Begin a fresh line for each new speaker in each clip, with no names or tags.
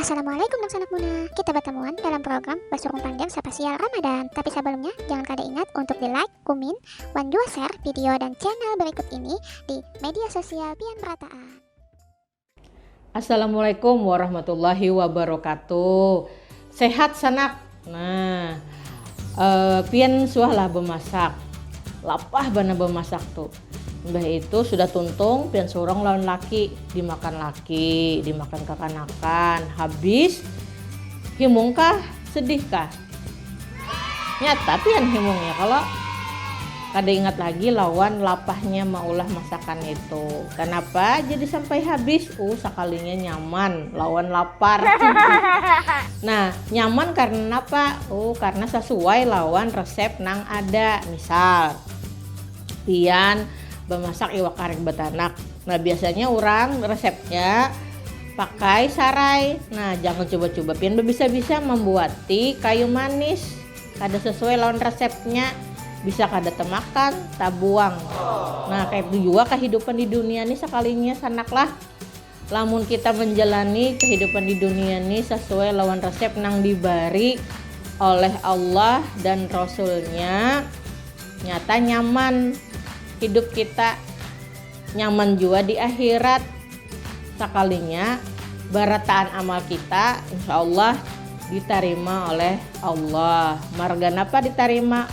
Assalamualaikum dong sanak Muna. Kita bertemuan dalam program Basurung Panjang Spesial Ramadan. Tapi sebelumnya jangan kada ingat untuk di like, komen, dan juga share video dan channel berikut ini di media sosial Pian Perataan.
Assalamualaikum warahmatullahi wabarakatuh. Sehat sanak. Nah, pian suahlah bemasak. Lapah bana bemasak tuh. Mbah itu sudah tuntung pian sorong lawan laki, dimakan kekanakan. Habis himung kah, sedih kah? Nyata pian himung ya kalau kada ingat lagi lawan lapahnya maulah masakan itu. Kenapa jadi sampai habis? Sekalinya nyaman lawan lapar. Nah, nyaman karena apa? Karena sesuai lawan resep nang ada. Misal pian bemasak iwak karing betanak. Nah, biasanya orang resepnya pakai sarai. Nah, jangan coba-coba pian bisa-bisa membuati kayu manis. Kada sesuai lawan resepnya. Bisa kada temakan, tabuang. Nah, kayak itu juga kehidupan di dunia ini sekalinya sanaklah. Lamun kita menjalani kehidupan di dunia ini sesuai lawan resep nang dibari oleh Allah dan Rasulnya, nyata nyaman hidup kita, nyaman juga di akhirat. Sekalinya barataan amal kita insya Allah diterima oleh Allah. Margan apa diterima?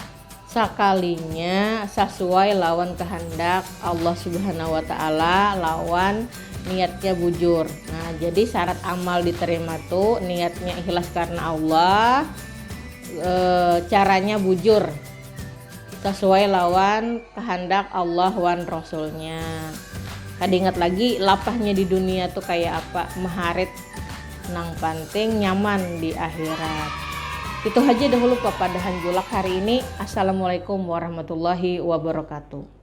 Sekalinya sesuai lawan kehendak Allah Subhanahu wa Ta'ala, lawan niatnya bujur. Nah, jadi syarat amal diterima tuh niatnya ikhlas karena Allah, caranya bujur sesuai lawan kehendak Allah wan Rasulnya. Kada ingat lagi lapahnya di dunia tuh kayak apa, maharit nang penting nyaman di akhirat. Itu aja dahulu pada hanjulak hari ini. Assalamualaikum warahmatullahi wabarakatuh.